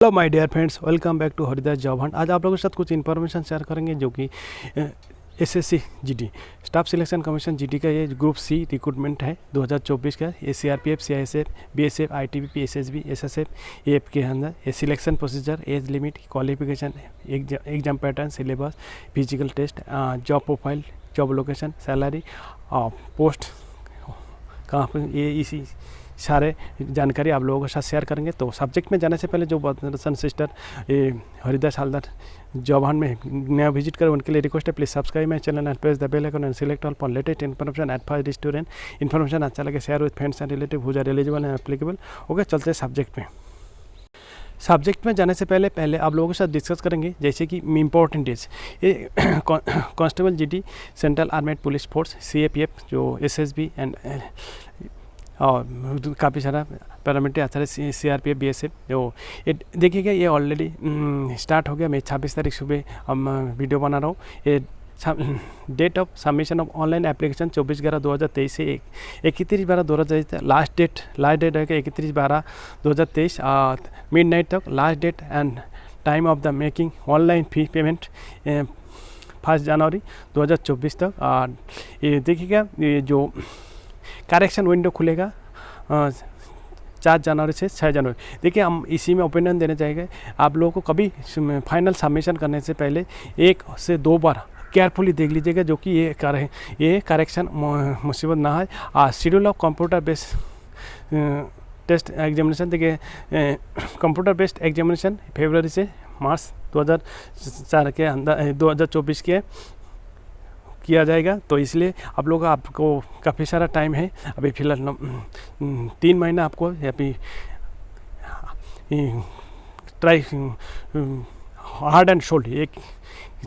Hello my dear friends, welcome back to Haridas job hunt. आज आप लोगों के साथ कुछ इन्फॉर्मेशन शेयर करेंगे जो कि SSC GD staff selection commission GD का ये ग्रुप सी रिक्रूटमेंट है 2024 का। ये CRPF, CISF, BSF, ITBP, SSB, SSF AF के अंदर ये selection procedure, age limit, qualification, exam pattern, syllabus, physical test, job profile, job location, salary, post कहाँ पर, ये इसी सारे जानकारी आप लोगों के साथ शेयर करेंगे। तो सब्जेक्ट में जाने से पहले जो सन सिस्टर ये हरिदास हालदार जॉब हंट में नया विजिट करें उनके लिए रिक्वेस्ट है, please subscribe my channel and press the bell icon and select all for latest information at first student. Information अच्छा लगे share with friends and relative who are eligible and applicable. Okay, चलते हैं subject में। Subject में जाने से पहले आप लोगों के साथ डिस्कस करेंगे जैसे कि इम्पोर्टेंट इज ये constable GD, central armed police force, CAPF, जो एसएसबी एंड और काफ़ी सारा पैरामिलिट्री अच्छा है, सीआरपीएफ, बीएसएफ। जो ये देखिएगा ये ऑलरेडी स्टार्ट हो गया। मैं 26 तारीख सुबह हम वीडियो बना रहा हूँ। ये date of submission of online application 24/11/2023 से 31/12/2023 लास्ट डेट है 31/12/2023 मिड नाइट तक last date. And time of the making online fee payment 1 जनवरी 2024 तक। और ये देखिएगा ये जो करेक्शन विंडो खुलेगा 4 जनवरी से 6 जनवरी। देखिए हम इसी में ओपिनियन देने चाहेंगे आप लोगों को कभी फाइनल सबमिशन करने से पहले 1 से 2 बार केयरफुली देख लीजिएगा जो कि ये करेक्शन मुसीबत ना है। Schedule of computer based test examination, देखिए कंप्यूटर बेस्ड एग्जामिनेशन फरवरी से मार्च 2004 के अंदर 2024 के किया जाएगा। तो इसलिए आप लोग आपको काफ़ी सारा टाइम है। अभी फिलहाल 3 महीना आपको अभी ट्राई हार्ड एंड सोल्ड एक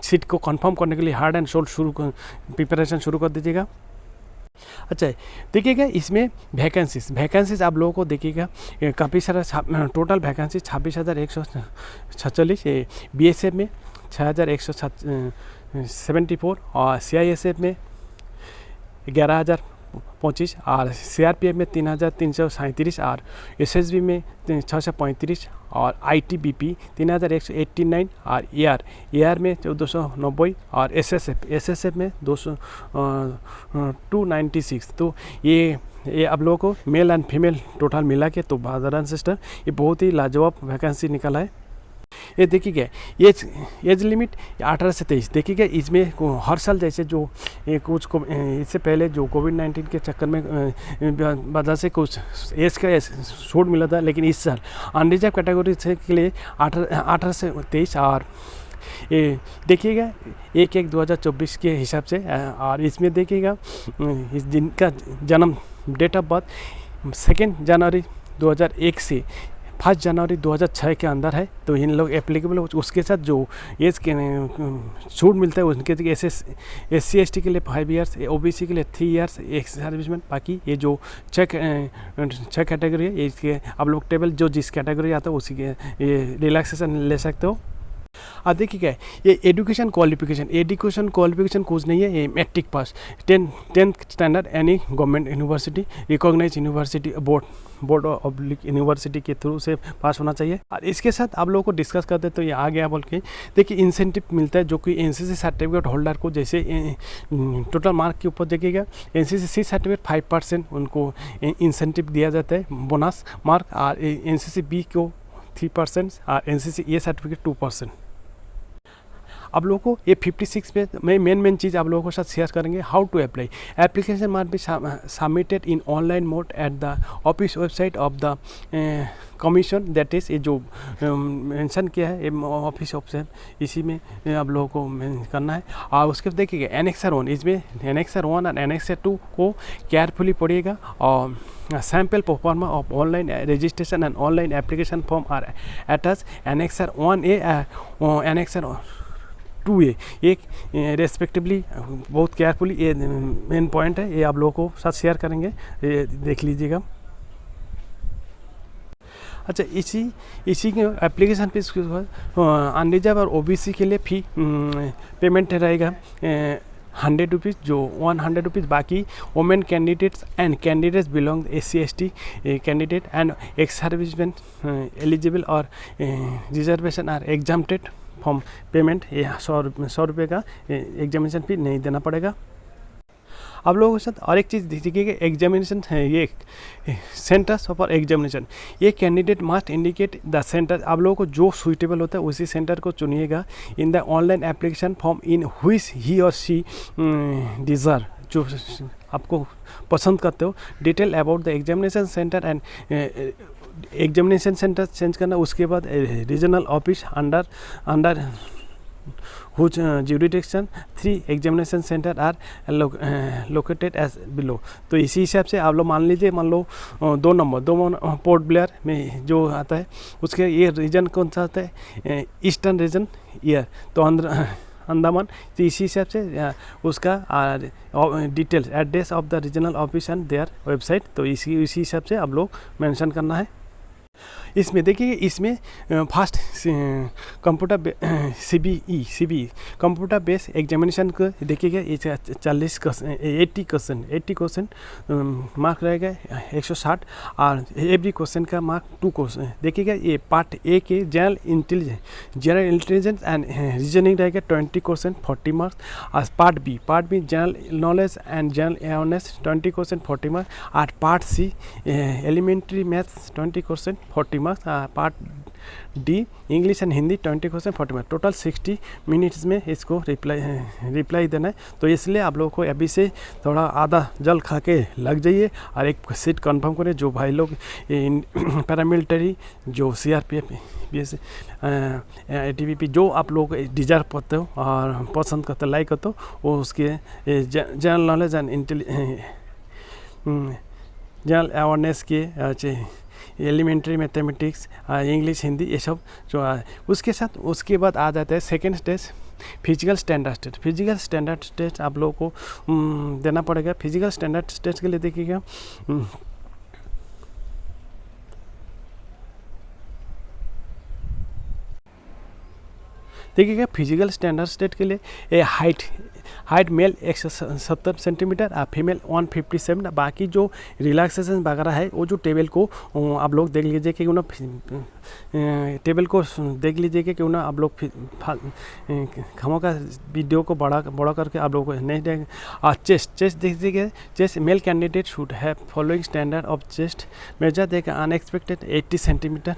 सीट को कंफर्म करने के लिए हार्ड एंड सोल्ड प्रिपरेशन शुरू कर दीजिएगा। अच्छा देखिएगा इसमें वैकेंसीज आप लोगों को देखिएगा काफ़ी सारा टोटल वैकेंसी 26,146। बीएसएफ में 6,174 और सीआईएसएफ में 11,025 और सीआरपीएफ में 3,337 और एसएसबी में 635 और आईटीबीपी 3,189 और एआर में 290 और एसएसएफ में 296। तो ये आप लोगों को मेल एंड फीमेल टोटल मिला के तो ब्रदर एंड सिस्टर ये बहुत ही लाजवाब वैकेंसी निकला है। ये देखिएगा एज लिमिट 18 से 23। देखिएगा इसमें हर साल जैसे जो कुछ इससे पहले जो कोविड-19 के चक्कर में वजह से कुछ एज का छूट मिला था, लेकिन इस साल अनरिजर्व कैटेगरी से के लिए 18 से 23। और ये देखिएगा 1/1/2024 के हिसाब से। और इसमें देखिएगा इस दिन का जन्म डेट ऑफ बर्थ 2 जनवरी 2001 से 1 जनवरी 2006 के अंदर है। तो इन लोग एप्लीकेबल उसके साथ जो एज के छूट मिलता है उनके SC/ST के लिए 5 ईयर्स, OBC के लिए 3 ईयर्स एक सर्विसमैन। बाकी ये जो 6 कैटेगरी है इसके आप लोग टेबल जो जिस कैटेगरी आता है उसी के ये रिलैक्सेशन ले सकते हो। अब देखिए ये एजुकेशन क्वालिफिकेशन कुछ नहीं है। ये matric pass 10th standard any government university, recognise university, board of university के थ्रू से पास होना चाहिए। और इसके साथ आप लोगों को डिस्कस करते तो ये आ गया बोल के देखिए इंसेंटिव मिलता है जो कि एनसीसी सर्टिफिकेट होल्डर को जैसे टोटल मार्क के ऊपर देखिएगा एनसीसी सर्टिफिकेट 5% उनको इंसेंटिव दिया जाता है बोनस मार्क, और एनसीसी बी को 3% और एनसीसी ए सर्टिफिकेट 2%। आप लोगों को ये 56 पे मैं मेन चीज़ आप लोगों के साथ शेयर करेंगे। How to apply application mark be submitted in online mode at the office website of the commission, that is ये जो मेंशन किया है ऑफिस ऑप्शन इसी में आप लोगों को करना है। और उसके देखिएगा एनेक्सर 1, इसमें एनेक्सर 1 और एनेक्सर 2 को केयरफुली पढ़िएगा। और sample proforma of online registration and online application form are attach annexure 1A annexure 2A एक रेस्पेक्टिवली बहुत केयरफुली ये मेन पॉइंट है, ये आप लोगों को साथ शेयर करेंगे, ये देख लीजिएगा। अच्छा इसी के एप्लीकेशन फीस अनरिजर्व और OBC के लिए फी पेमेंट रहेगा ₹100 जो ₹100 बाकी women candidates and candidates belong SC/ST candidate and ex serviceman eligible और reservation are exempted from payment. ये 100 रुपये का एग्जामिनेशन फी नहीं देना पड़ेगा। आप लोगों के साथ और एक चीज़ देखिएगा, एग्जामिनेशन है ये सेंटर्स फॉर एग्जामिनेशन, ये candidate must indicate the centre. आप लोगों को जो सुइटेबल होता है उसी सेंटर को चुनिएगा in the online application form in which he और शी डिज़र्व, जो आपको पसंद करते हो। Detail about the examination centre and examination centre change करना, उसके बाद regional office under whose jurisdiction 3 examination center are located as below। तो इसी हिसाब से आप लोग मान लीजिए, मान लो 2 नंबर पोर्ट ब्लेयर में जो आता है उसके ये रीजन कौन सा आता है, ईस्टर्न रीजन ईयर, तो अंडमान। तो इसी हिसाब से उसका details address of the regional office and their website, तो इसी हिसाब से आप लोग मेंशन करना है। इसमें देखिए, इसमें first computer CBE computer base examination को देखिएगा, 80 क्वेश्चन मार्क रहेगा 160 और एवरी क्वेश्चन का मार्क 2 क्वेश्चन। देखिएगा ये पार्ट ए के जनरल इंटेलिजेंस एंड रीजनिंग रहेगा 20 क्वेश्चन 40 मार्क्स। और part B general knowledge and general awareness 20 question 40 marks. और part C elementary maths 20 question 40 marks. Part D English and Hindi 20 question 40 marks. Total 60 minutes में इसको reply देना है। तो इसलिए आप लोगों को अभी से थोड़ा आधा जल खा के लग जाइए और एक सीट कंफर्म करें। जो भाई लोग पैरामिलिट्री, जो CRPF, TVP जो आप लोग डिजर्व करते हो और पसंद करते हो, लाइक करते हो, वो उसके general knowledge and general awareness के एलिमेंट्री मैथमेटिक्स, इंग्लिश, हिंदी, ये सब जो उसके साथ उसके बाद आ जाता है second stage physical standard test आप लोगों को देना पड़ेगा। फिजिकल स्टैंडर्ड टेस्ट के लिए देखिएगा, फिजिकल स्टैंडर्ड टेस्ट के लिए ये हाइट मेल 170 सेंटीमीटर और फीमेल 157। बाकी जो रिलैक्सेशन वगैरह है वो जो टेबल को आप लोग देख लीजिए कि ना, टेबल को देख लीजिए कि ना आप लोग खामों का वीडियो को बड़ा करके आप लोग को नहीं देंगे। और चेस्ट देखिएगा, chest male candidate should have following standard of chest measure देगा unexpected 80 centimetre,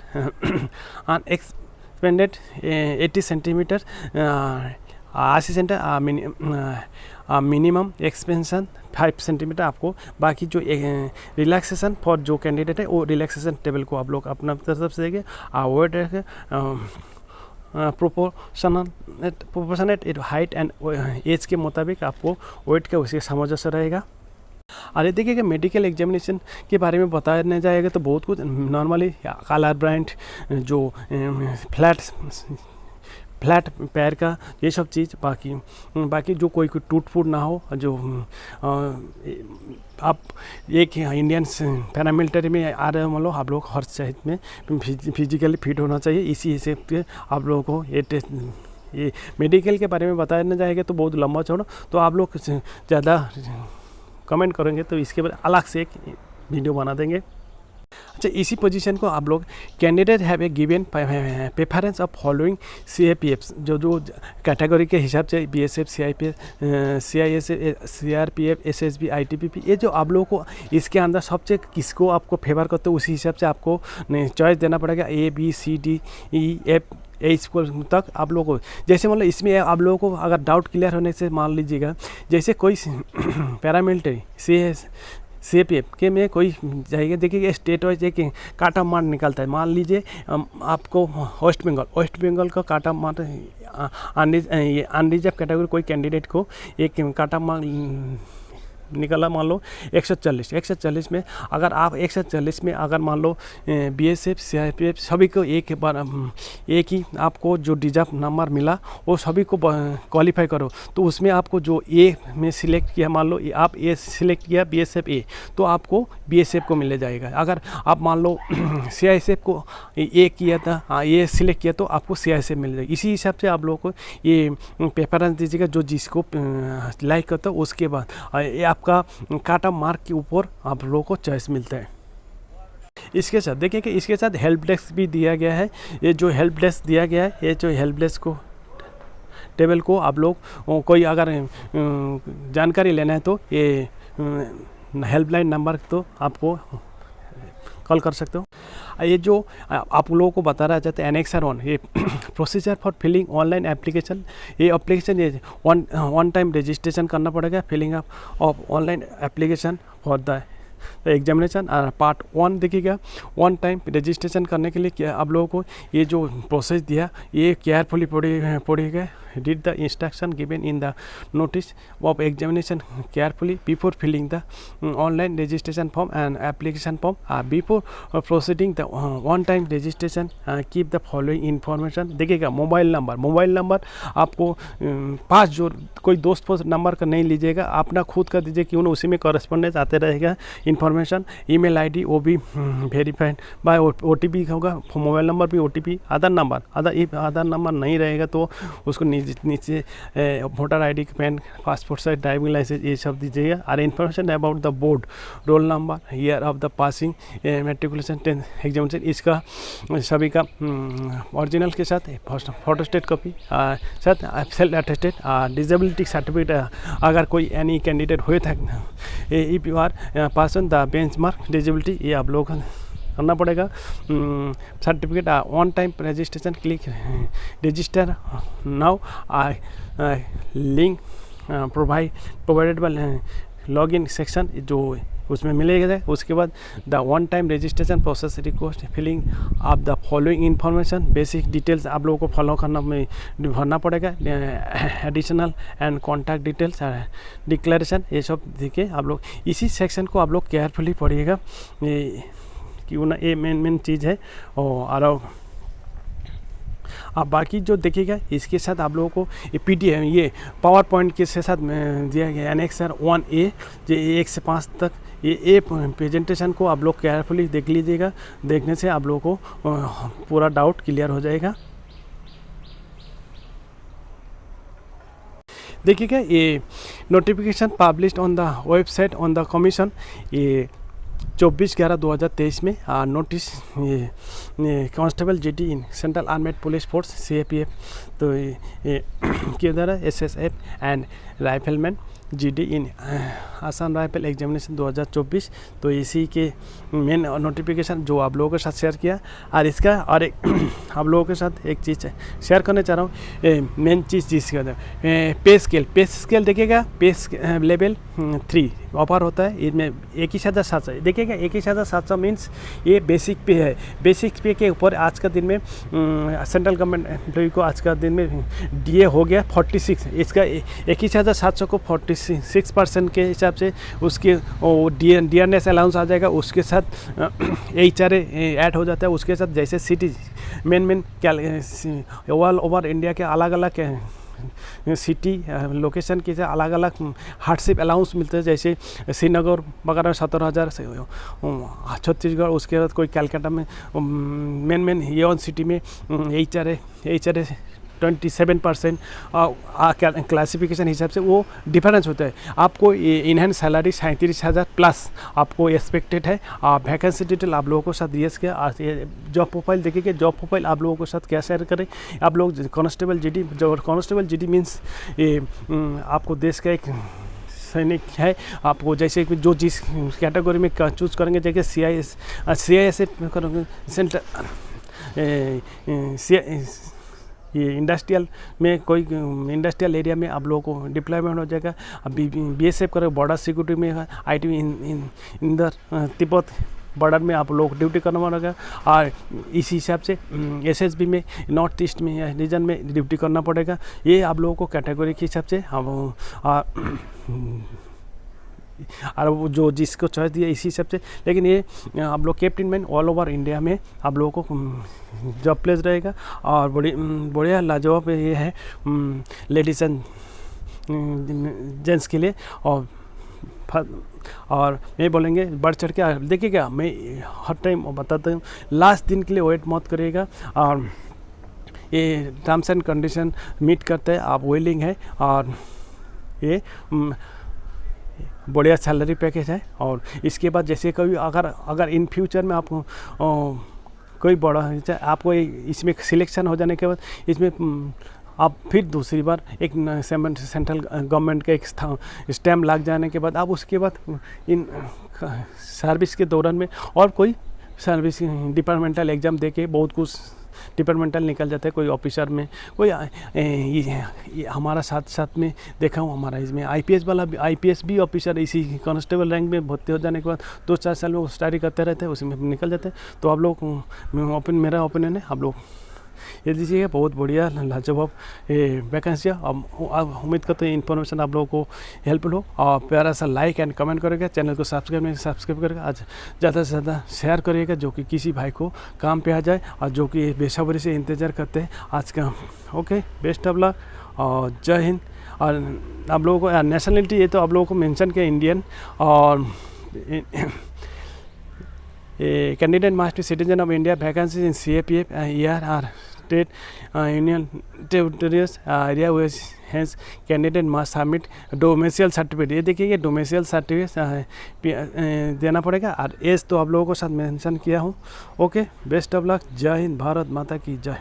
unexpanded 80 centimetre 80 centimetre, minimum expansion 5 centimetre आपको। बाकी जो रिलैक्सेशन फॉर जो कैंडिडेट है वो रिलैक्सेशन टेबल को आप लोग अपना तरफ से देंगे। और weight proportionate height and age के मुताबिक आपको वेट का उसी सामंजस्य रहेगा। और ये देखिएगा, मेडिकल एग्जामिनेशन के बारे में बताने जाएगा तो बहुत कुछ नॉर्मली कलर ब्रांड, जो फ्लैट पैर का, ये सब चीज़। बाकी जो कोई टूट फूट ना हो, जो आप एक इंडियन पैरामिलिट्री में आ रहे हो, मान लो आप लोग हर चीज़ में फिजिकली फिट होना चाहिए। इसी हिसाब से आप लोगों को ये मेडिकल के बारे में बताने जाएगा तो बहुत लंबा चौड़ा, तो आप लोग ज़्यादा कमेंट करेंगे तो इसके बाद अलग से एक वीडियो बना देंगे। अच्छा, इसी पोजीशन को आप लोग candidate have a given preference of following CAPF, जो कैटेगरी के हिसाब से BSF, CIS, CRPF, SSB, ITBP, ये जो आप लोगों को इसके अंदर सबसे किसको आपको फेवर करते हो उसी हिसाब से आपको चॉइस देना पड़ेगा। A B C D E F school तक आप लोगों को। जैसे मतलब इसमें आप लोगों को अगर डाउट क्लियर होने से मान लीजिएगा, जैसे कोई पैरामिलिट्री CAPF के में कोई जाएगा, देखिए स्टेट वाइज एक काटा मार्क निकलता है। मान लीजिए आपको वेस्ट बंगाल का काटा मार्क अनरिजर्व कैटेगरी कोई कैंडिडेट को एक काटा मार्क निकला मान लो 140 में, अगर आप 140 में अगर मान लो BSF CRPF सभी को एक बार एक ही आपको जो रिजर्व नंबर मिला वो सभी को क्वालिफाई करो, तो उसमें आपको जो ए में सिलेक्ट किया, मान लो आप ए सिलेक्ट किया BSF ए, तो आपको BSF को मिल जाएगा। अगर आप मान लो CISF को ए किया था, ये सिलेक्ट किया, तो आपको CISF मिल जाएगा। इसी हिसाब से आप लोगों को ये प्रेफरेंस दीजिएगा, जो जिसको लाइक करता है उसके बाद ये आपका काटा मार्क के ऊपर आप लोगों को चॉइस मिलता है। इसके साथ देखिए कि इसके साथ हेल्प डेस्क भी दिया गया है। ये जो हेल्प डेस्क दिया गया है, ये जो हेल्प डेस्क को टेबल को आप लोग कोई अगर जानकारी लेना है तो ये हेल्पलाइन नंबर तो आपको कॉल कर सकते हो। ये जो आप लोगों को बता रहा चाहते हैं एनेक्सर 1, ये procedure for filling online application, ये एप्लीकेशन ये वन टाइम रजिस्ट्रेशन करना पड़ेगा, filling of online application for the examination. Part 1 देखिएगा, वन टाइम रजिस्ट्रेशन करने के लिए क्या आप लोगों को ये जो प्रोसेस दिया ये केयरफुली पढ़िएगा। read the instruction given in the notice of examination carefully before filling the online registration form and application form. Before proceeding the one time registration, keep the following information। देखिएगा mobile number आपको पास जो कोई दोस्त number का नहीं लीजिएगा, अपना खुद का दीजिए, क्यों ना उसी में कॉरेस्पॉन्डेंस आते रहेगा इन्फॉर्मेशन। ईमेल आईडी वो भी वेरीफाइड बाय OTP होगा, मोबाइल नंबर भी OTP। आधार नंबर नहीं रहेगा तो उसको नीचे voter ID, PAN, passport size, driving licence ये सब दीजिएगा। और information about the board, roll number, year of the passing, matriculation, 10th examination, इसका सभी का ओरिजिनल के साथ फोटोस्टेट कॉपी साथ सेल्फ अटेस्टेड, डिसेबिलिटी सर्टिफिकेट अगर कोई एनी कैंडिडेट हुए थे, if you are pass on the benchmark disability, ये आप लोग करना पड़ेगा। Certificate on time registration, click register now, link provided by login section जो उसमें मिलेगा। उसके बाद the one time registration process request, filling आप the following information, basic details आप लोगों को फॉलो करना में भरना पड़ेगा। Additional and contact details, declaration, ये सब देखिए आप लोग इसी सेक्शन को आप लोग केयरफुली पढ़िएगा, क्यों ना ये मेन चीज़ है। और आप बाकी जो देखिएगा इसके साथ आप लोगों को ये PDF ये पावर पॉइंट के साथ दिया गया एनेक्सर 1A, जो 1 से 5 तक ये प्रेजेंटेशन को आप लोग केयरफुली देख लीजिएगा। देखने से आप लोगों को पूरा डाउट क्लियर हो जाएगा। देखिएगा ये notification published on the website on the commission, ये 24/11/2023 में नोटिस ये constable GD in central armed police force CAPF, तो ये के द्वारा SSF and rifleman GD in Assam rifle examination 2024, तो इसी के मेन नोटिफिकेशन जो आप लोगों के साथ शेयर किया। और इसका और एक आप लोगों के साथ एक चीज़ शेयर करना चाह रहा हूँ, मेन चीज़ जिसके पे स्केल देखिएगा, पे लेवल 3 ऑफर होता है, इसमें 21,700 देखिएगा। 21,700 मीन्स ये बेसिक पे है। बेसिक पे के ऊपर आज का दिन में सेंट्रल गवर्नमेंट एम्प्लॉय को आज का दिन में DA हो गया 46, इसका 21,700 को 46% के हिसाब से उसके DNS अलाउंस आ जाएगा, उसके साथ HRA ऐड हो जाता है, उसके साथ जैसे city main all over India के अलग अलग सिटी लोकेशन के अलग अलग हार्डशिप अलाउंस मिलते हैं, जैसे श्रीनगर वगैरह 17,000 से छत्तीसगढ़, उसके बाद कोई कलकत्ता में मेन ये सिटी में HRA 27% क्लासिफिकेशन हिसाब से वो डिफरेंस होता है। आपको इनहैंड सैलरी 37,000 प्लस आपको एक्सपेक्टेड है। वैकेंसी डिटेल आप लोगों को साथ दिए गया। जॉब प्रोफाइल देखिए, जॉब प्रोफाइल आप लोगों के साथ क्या शेयर करें आप लोग। कांस्टेबल GD मीन्स ये आपको देश का एक सैनिक है। आपको जैसे कि जो जिस कैटेगरी में चूज़ करेंगे, जैसे CISF करेंगे, सेंटर ये इंडस्ट्रियल में कोई इंडस्ट्रियल एरिया में आप लोगों को डिप्लॉयमेंट हो जाएगा। अब BSF करें, बॉर्डर सिक्योरिटी में, IT इंदर तिब्बत बॉर्डर में आप लोग ड्यूटी करना पड़ेगा। और इसी हिसाब से SSB में नॉर्थ ईस्ट में रीजन में ड्यूटी करना पड़ेगा। ये आप लोगों को कैटेगरी के हिसाब से हम और वो जो जिसको चॉइस दिया इसी हिसाब से। लेकिन ये आप लोग captain man all over India में आप लोगों को जॉब प्लेस रहेगा। और बढ़िया लाजवाब ये है लेडीज़ एंड जेंट्स के लिए। और मैं बोलेंगे बढ़ चढ़ के देखिएगा, मैं हर टाइम बताता हूँ लास्ट दिन के लिए वेट मत करिएगा। और ये टर्म्स एंड कंडीशन मीट करते हैं आप विलिंग है। और ये बढ़िया सैलरी पैकेज है। और इसके बाद जैसे कभी अगर इन फ्यूचर में आपको कोई बड़ा आपको इसमें सिलेक्शन हो जाने के बाद इसमें आप फिर दूसरी बार एक सेंट्रल गवर्नमेंट का एक स्टैम्प लग जाने के बाद आप उसके बाद इन सर्विस के दौरान में और कोई सर्विस डिपार्टमेंटल एग्ज़ाम दे के बहुत कुछ डिपार्टमेंटल निकल जाता है। कोई ऑफिसर में कोई ये हमारा साथ में देखा हूँ, हमारा इसमें आईपीएस वाला भी आईपीएस भी ऑफिसर इसी कांस्टेबल रैंक में भर्ती हो जाने के बाद 2-4 साल में वो स्टडी करते रहते हैं, उसी में निकल जाते हैं। तो आप लोग मेरा ओपिनियन है, आप लोग ये दीजिएगा। बहुत बढ़िया लाजवाब वैकेंसी है। अब उम्मीद करते हैं इन्फॉर्मेशन आप लोगों को हेल्पफुल हो। और प्यारा सा लाइक एंड कमेंट करेगा, चैनल को सब्सक्राइब करेगा, आज ज़्यादा से ज़्यादा शेयर करिएगा जो कि किसी भाई को काम पे आ जाए और जो कि बेसब्री से इंतज़ार करते हैं आज का। ओके, बेस्ट ऑफ लक और जय हिंद। और आप लोगों को नेशनलिटी ये तो आप लोगों को मेंशन किया इंडियन। और candidate must be citizen of India, vacancies in CAPF ER are state union territories area which has candidate must submit domicile certificate. ये देखिए डोमेसियल सर्टिफिकेट देना पड़ेगा। और एज तो आप लोगों को साथ मेंशन किया हूँ। ओके, बेस्ट ऑफ लक, जय हिंद, भारत माता की जय।